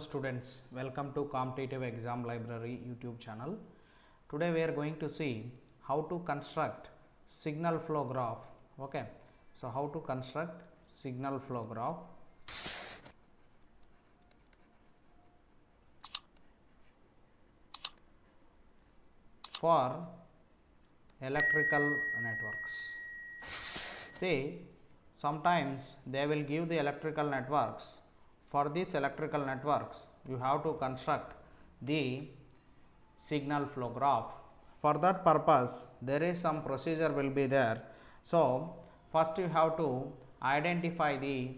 students, welcome to Competitive Exam Library YouTube channel. Today we are going to see how to construct signal flow graph. Okay, so how to construct signal flow graph for electrical networks. See, sometimes they will give the electrical networks. For these electrical networks, you have to construct the signal flow graph. For that purpose, there is some procedure will be there. So, first you have to identify the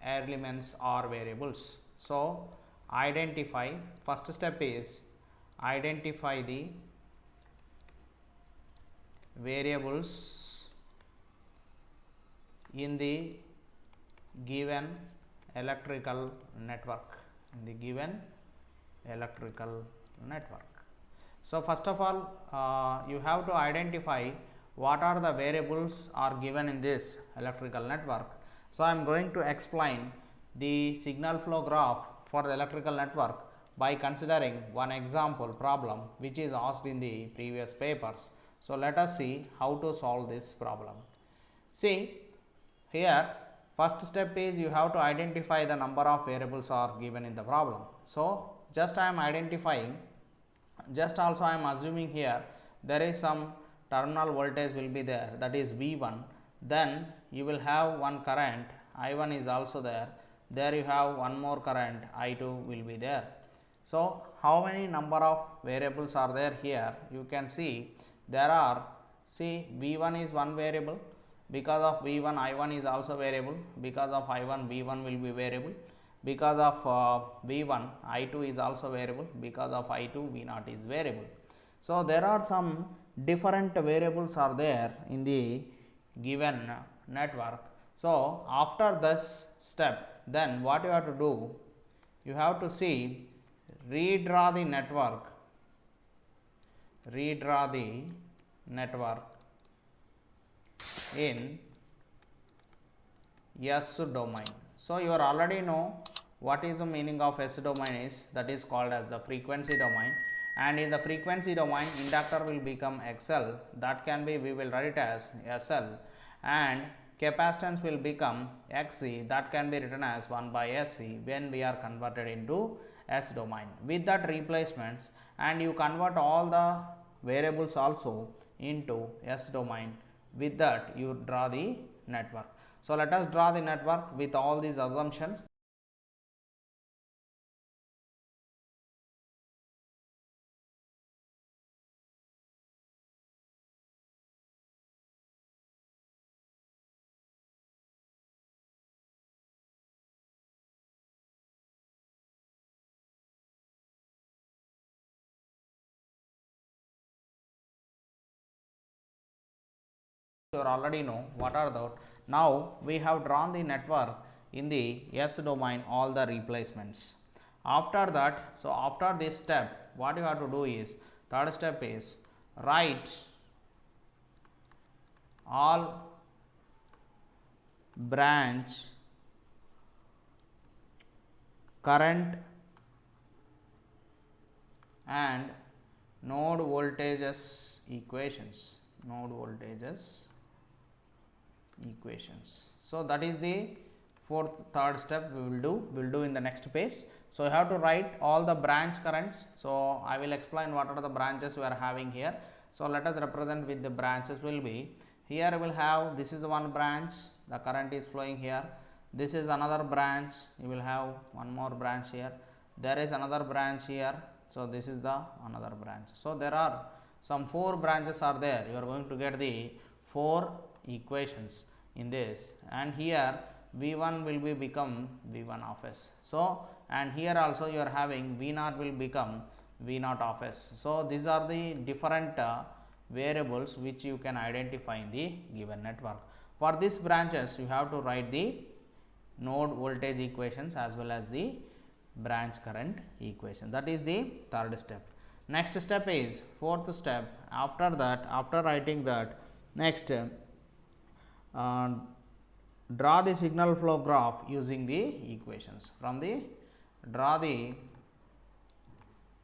elements or variables. So, identify, first step is identify the variables in the given electrical network, So, first of all, you have to identify what are the variables are given in this electrical network. So, I am going to explain the signal flow graph for the electrical network by considering one example problem which is asked in the previous papers. So, let us see how to solve this problem. See, here first step is you have to identify the number of variables are given in the problem. So, just I am identifying, just also I am assuming here there is some terminal voltage will be there, that is V1, then you will have one current I1 is also there, you have one more current I2 will be there. So, how many number of variables are there here? You can see there are, see, V1 is one variable, because of V1 I1 is also variable, because of I1 V1 will be variable, because of V1 I2 is also variable, because of I2 V0 is variable. So, there are some different variables are there in the given network. So, after this step, then what you have to do? You have to see, redraw the network in S domain. So, you are already know what is the meaning of S domain is, that is called as the frequency domain, and in the frequency domain inductor will become XL, that can be, we will write as SL, and capacitance will become XC, that can be written as 1 by SC when we are converted into S domain. With that replacements, and you convert all the variables also into S domain, with that you draw the network. So, let us draw the network with all these assumptions. You already know what are the, now we have drawn the network in the S domain, all the replacements. After that, so after this step, what you have to do is, third step is write all branch current and node voltages equations. So, that is the third step we will do in the next page. So, you have to write all the branch currents. So, I will explain what are the branches we are having here. So, let us represent with the branches will be, here we will have, this is the one branch, the current is flowing here, this is another branch, you will have one more branch here, there is another branch here. So, this is the another branch. So, there are some 4 branches are there, you are going to get the 4 equations in this, and here V1 will be become V1 of S. So, and here also you are having V0 will become V0 of S. So, these are the different variables which you can identify in the given network. For these branches, you have to write the node voltage equations as well as the branch current equation. That is the third step. Next step is fourth step. After that, after writing that, next draw the signal flow graph using the equations from the draw the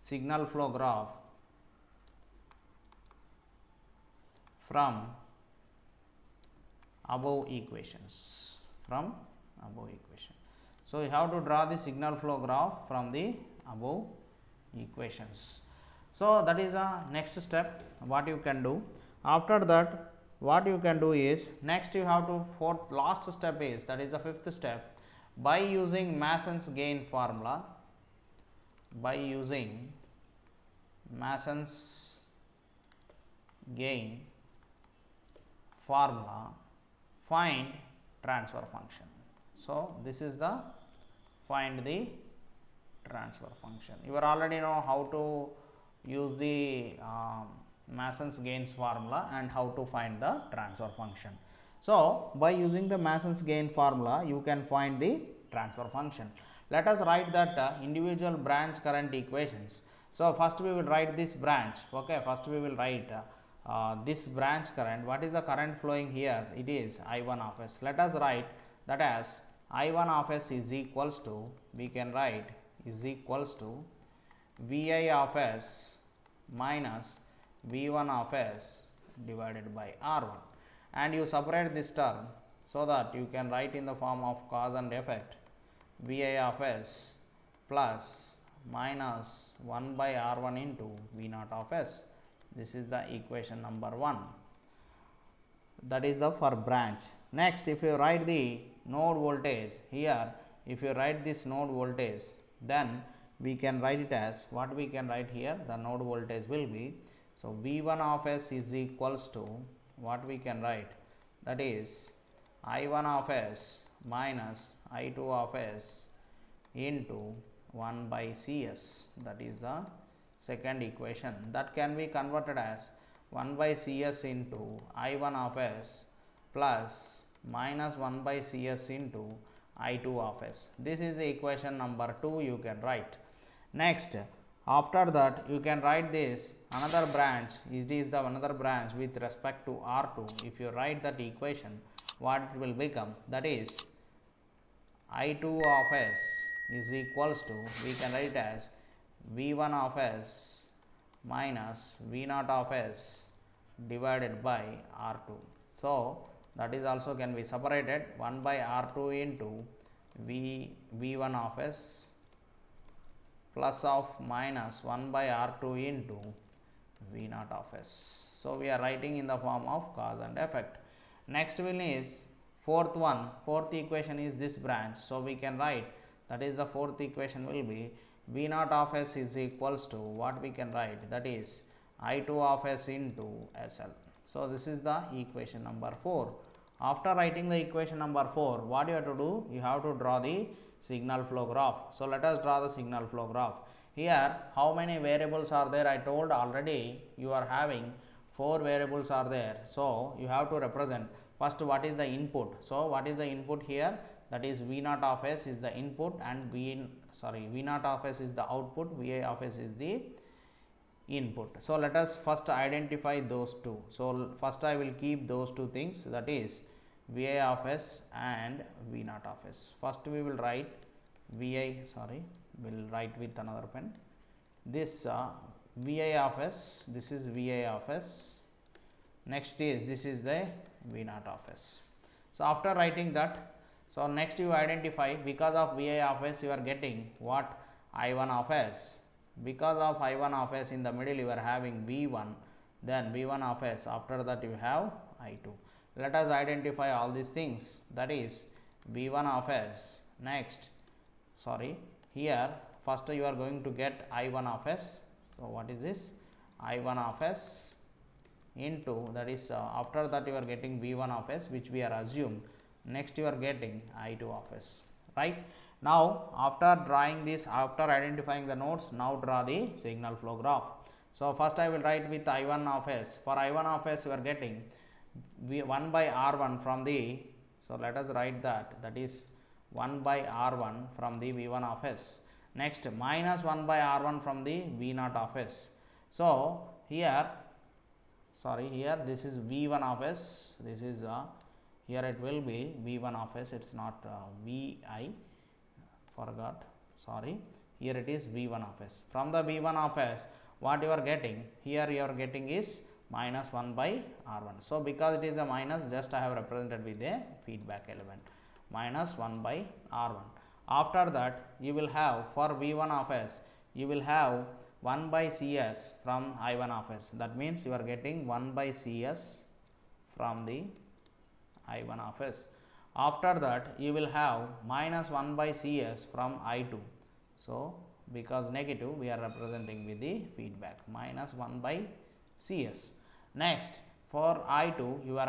signal flow graph from above equations. So, you have to draw the signal flow graph from the above equations. So, that is the next step what you can do. After that, what you can do is, next you have to, last step is, that is the fifth step, by using Mason's gain formula, find transfer function. So, this is the find the transfer function. You already know how to use the Mason's gains formula and how to find the transfer function. So, by using the Mason's gain formula, you can find the transfer function. Let us write that individual branch current equations. So, first we will write this branch. Okay, first we will write this branch current. What is the current flowing here? It is I1 of s. Let us write that as I1 of s is equals to, we can write is equals to Vi of s minus V1 of s divided by R1, and you separate this term so that you can write in the form of cause and effect Vi of s plus minus 1 by R1 into V0 of s. This is the equation number 1. That is the for branch. Next, if you write the node voltage here, if you write this node voltage, then we can write it as, what we can write here, the node voltage will be, so V1 of s is equals to, what we can write, that is I1 of s minus I2 of s into 1 by Cs. That is the second equation. That can be converted as 1 by Cs into I1 of s plus minus 1 by Cs into I2 of s. This is the equation number 2 you can write. Next, after that you can write this another branch, it is the another branch with respect to R2. If you write that equation, what it will become, that is I2 of s is equals to, we can write as V1 of s minus V0 of s divided by R2. So, that is also can be separated 1 by R2 into V1 of s plus of minus 1 by R2 into V0 of s. So, we are writing in the form of cause and effect. Next one is fourth equation is this branch. So, we can write, that is the fourth equation will be V0 of s is equals to, what we can write, that is I2 of s into SL. So, this is the equation number 4. After writing the equation number 4, what you have to do? You have to draw the signal flow graph. So, let us draw the signal flow graph. Here, how many variables are there? I told already you are having 4 variables are there. So, you have to represent first what is the input. So, what is the input here? That is V0 of s is the input and V0 of s is the output, Vi of s is the input. So, let us first identify those two. So, first I will keep those two things, that is Vi of s and V0 of s. First we will write Vi, we will write with another pen. This Vi of s, this is Vi of s. Next is, this is the V0 of s. So, after writing that, so next you identify, because of Vi of s you are getting what? I1 of s. Because of I1 of s in the middle you are having V1, then V1 of s, after that you have I2. Let us identify all these things, that is V1 of s. Next, here first you are going to get I1 of s. So, what is this? I1 of s into, that is after that you are getting V1 of s, which we are assumed. Next you are getting I2 of s, right. Now, after drawing this, after identifying the nodes, now draw the signal flow graph. So, first I will write with I1 of s. For I1 of s you are getting 1 by R1 from the, so let us write that, that is 1 by R1 from the V1 of s. Next, minus 1 by R1 from the V0 of s. So, here this is V1 of s, this is here it will be V1 of s, it is not Vi, forgot. here it is V1 of s. From the V1 of s, what you are getting here, you are getting is minus 1 by R1. So, because it is a minus, just I have represented with a feedback element, minus 1 by R1. After that, you will have for V1 of s, you will have 1 by Cs from I1 of s. That means you are getting 1 by Cs from the I1 of s. After that, you will have minus 1 by Cs from I2. So, because negative, we are representing with the feedback, minus 1 by Cs. Next, for I2, you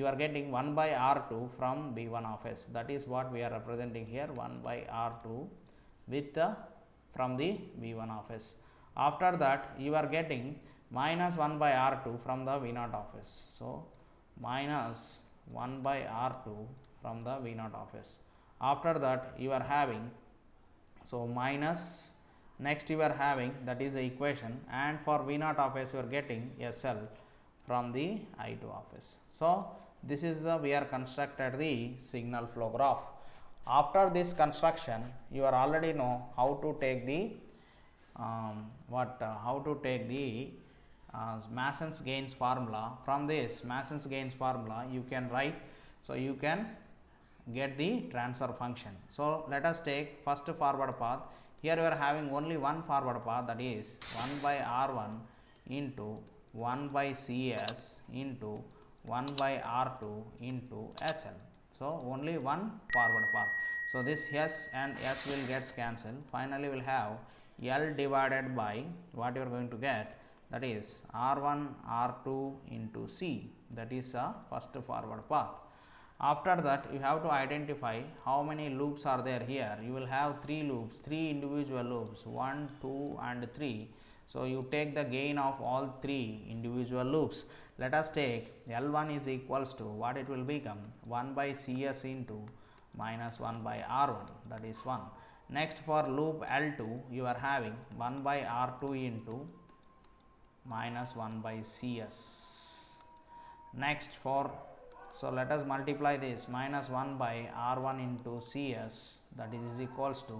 are getting 1 by R2 from V1 of s. That is what we are representing here, 1 by R2 with from the V1 of s. After that, you are getting minus 1 by R2 from the V0 of s. So, minus 1 by R2 from the V0 of s. After that, you are having, so minus, next you are having, that is the equation, and for V0 of s you are getting SL from the I2 of s. So, this is the, we are constructed the signal flow graph. After this construction, you are already know how to take the Mason's gains formula. From this Mason's gains formula, you can write, so you can get the transfer function. So, let us take first forward path. Here you are having only one forward path, that is 1 by R1 into 1 by Cs into 1 by R2 into SL. So, only one forward path. So, this S and S will get cancelled. Finally, we will have L divided by what you are going to get, that is R1 R2 into C, that is a first forward path. After that, you have to identify how many loops are there here. You will have 3 loops, 3 individual loops, 1, 2 and 3. So, you take the gain of all 3 individual loops. Let us take L1 is equals to what it will become, 1 by Cs into minus 1 by R1, that is 1. Next, for loop L2, you are having 1 by R2 into minus 1 by Cs. Next, for, so let us multiply this, minus 1 by R1 into Cs, that is equals to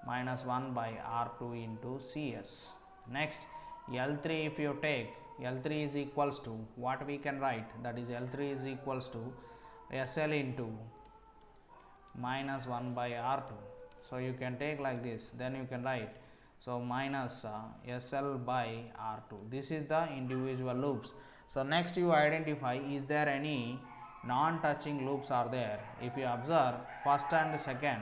minus 1 by R2 into Cs. Next, L3, if you take, L3 is equals to what we can write, that is L3 is equals to SL into minus 1 by R2. So, you can take like this, then you can write, so minus SL by R2. This is the individual loops. So, next you identify, is there any non-touching loops are there. If you observe first and second,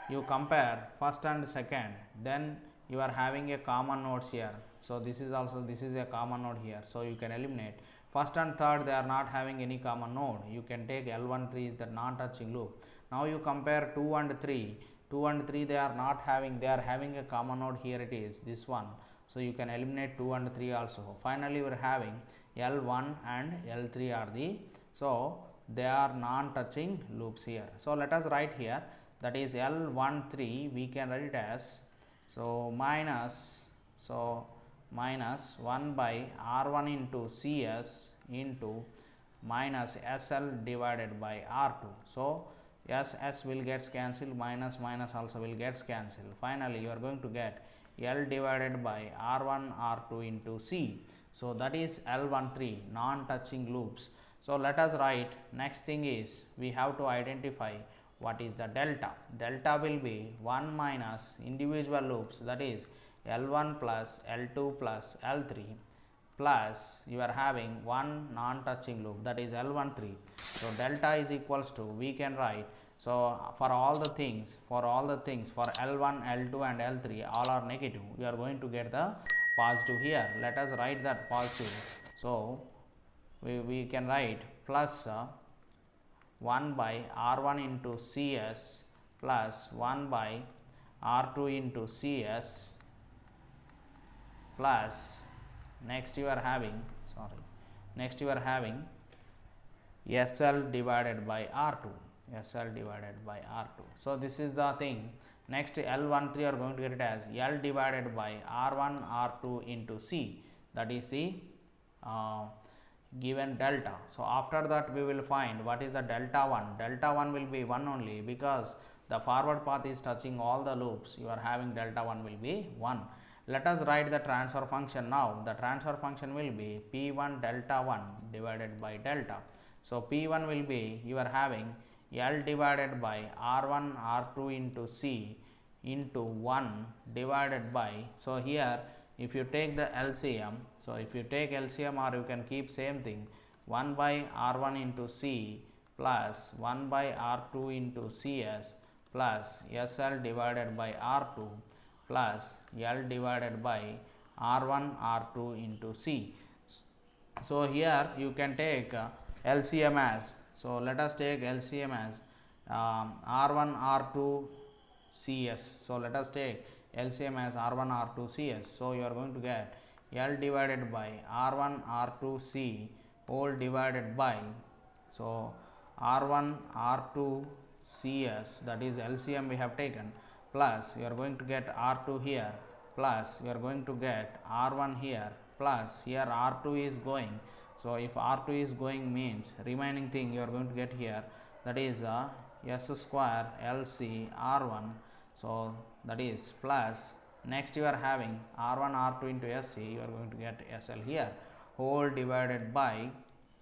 you compare first and second, then you are having a common nodes here. So, this is also, this is a common node here. So, you can eliminate first and third, they are not having any common node. You can take L1 3 is the non-touching loop. Now, you compare 2 and 3. 2 and 3 they are not having, they are having a common node, here it is this one. So, you can eliminate 2 and 3 also. Finally, we are having L1 and L3 are the, so they are non-touching loops here. So, let us write here, that is L13 we can write it as, so minus, so minus 1 by R1 into Cs into minus SL divided by R2. So, S will get cancelled, minus also will get cancelled. Finally, you are going to get L divided by R1 R2 into C. So, that is L13 non-touching loops. So, let us write, next thing is we have to identify what is the delta. Delta will be 1 minus individual loops, that is L1 plus L2 plus L3 plus you are having one non-touching loop, that is L13. So, delta is equals to, we can write, so for all the things for L1, L2 and L3 all are negative, you are going to get the positive here. Let us write that positive. So, we can write plus 1 by R1 into Cs plus 1 by R2 into Cs plus next you are having SL divided by R2. So, this is the thing. Next L13 you are going to get it as L divided by R1 R2 into C, that is the given delta. So, after that we will find what is the delta 1. Delta 1 will be 1 only, because the forward path is touching all the loops, you are having delta 1 will be 1. Let us write the transfer function now. The transfer function will be P1 delta 1 divided by delta. So, P1 will be, you are having L divided by R1 R2 into C into 1 divided by, so here if you take the LCM, so if you take LCM, or you can keep same thing, 1 by R1 into C plus 1 by R2 into CS plus SL divided by R2 plus L divided by R1 R2 into C. So, here you can take LCM as, so let us take LCM as R1 R2 CS. So, let us take LCM as R1 R2 CS. So, you are going to get L divided by R1 R2 C whole divided by, so R1 R2 CS, that is LCM we have taken, plus you are going to get R2 here, plus you are going to get R1 here, plus here R2 is going. So, if R2 is going means remaining thing you are going to get here, that is S square LC R1. So, that is plus, next you are having R1 R2 into SC, you are going to get SL here whole divided by,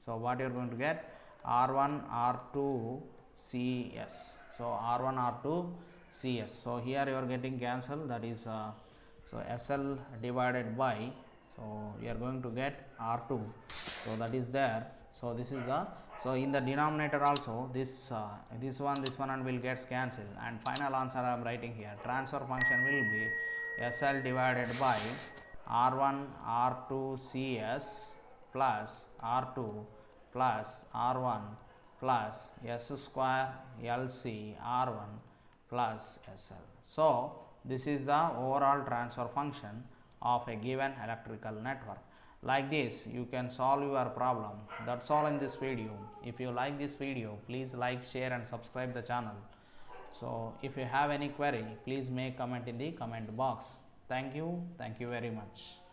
so what you are going to get, R1 R2 CS. So, R1 R2 CS. So, here you are getting cancelled, that is so SL divided by, so you are going to get R2. So, that is there. So, this is the, so in the denominator also this this one and will gets cancelled, and final answer I am writing here. Transfer function will be SL divided by R1 R2 CS plus R2 plus R1 plus S square LC R1 plus SL. So, this is the overall transfer function of a given electrical network. Like this you can solve your problem. That's all in this video. If you like this video, please like, share and subscribe the channel. So, if you have any query, please make comment in the comment box. Thank you very much.